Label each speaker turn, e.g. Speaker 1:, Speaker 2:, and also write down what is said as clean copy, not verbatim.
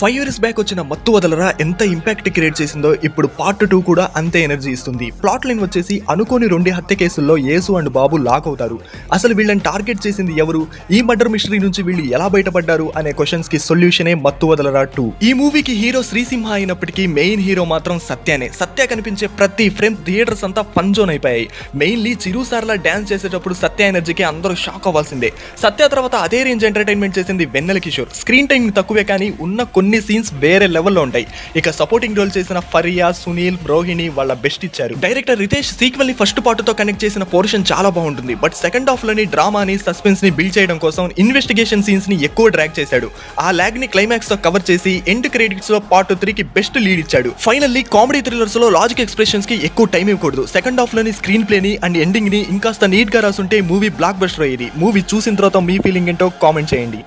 Speaker 1: 5 years back వచ్చిన మత్తు వదలరా ఎంత ఇంపాక్ట్ క్రియేట్ చేసిందో ఇప్పుడు పార్ట్ 2 కూడా అంతే ఎనర్జీ ఇస్తుంది. ప్లాట్ లైన్ వచ్చేసి అనుకోని 2 హత్య కేసుల్లో యేసు అండ్ బాబు లాక్ అవుతారు. అసలు వీళ్ళని టార్గెట్ చేసింది ఎవరు, ఈ మర్డర్ మిస్టరీ నుంచి వీళ్ళు ఎలా బయటపడ్డారు అనే క్వశ్చన్స్ కి సొల్యూషనే మత్తు వదలరా 2. ఈ మూవీకి హీరో శ్రీసింహ అయినప్పటికీ మెయిన్ హీరో మాత్రం సత్యనే. సత్య కనిపించే ప్రతి ఫ్రేమ్ థియేటర్స్ అంతా ఫన్ జోన్ అయిపోయాయి. మెయిన్లీ చిరుసార్లా డాన్స్ చేసేటప్పుడు సత్య ఎనర్జీకి అందరూ షాక్ అవ్వాల్సిందే. సత్య తర్వాత అదే రేంజ్ ఎంటర్టైన్మెంట్ చేసింది వెన్నెల కిషోర్. స్క్రీన్ టైం తక్కువే కానీ ఉన్న కొన్ని సీన్స్ వేరే లెవెల్లో ఉంటాయి. ఇక సపోర్టింగ్ రోల్ చేసిన ఫరియా, సునీల్, రోహిణి వాళ్ళ బెస్ట్ ఇచ్చారు. డైరెక్టర్ రితేష్ సీక్వెల్ ని ఫస్ట్ పార్ట్ తో కనెక్ట్ చేసిన పోర్షన్ చాలా బాగుంటుంది. బట్ సెకండ్ హాఫ్ లోని డ్రామాని, సస్పెన్స్ ని బిల్డ్ చేయడం కోసం ఇన్వెస్టిగేషన్ సీన్స్ ని ఎక్కువ డ్రాగ్ చేశాడు. ఆ లాగ్ ని క్లైమాక్స్ తో కవర్ చేసి ఎండ్ క్రెడిట్స్ లో పార్ట్ 3 కి బెస్ట్ లీడ్ ఇచ్చాడు. ఫైనల్లీ కామెడీ థ్రిల్లర్స్ లో లాజిక్ ఎక్స్ప్రెషన్స్ కి ఎక్కువ టైం ఇవ్వకూడదు. సెకండ్ హాఫ్ లోని స్క్రీన్ ప్లే ని అండ్ ఎండింగ్ ని ఇంకాస్త నీట్ గా రాసుంటే మూవీ బ్లాక్ బస్టర్ అయ్యేది. మూవీ చూసిన తర్వాత మీ ఫీలింగ్ ఏంటో కామెంట్ చేయండి.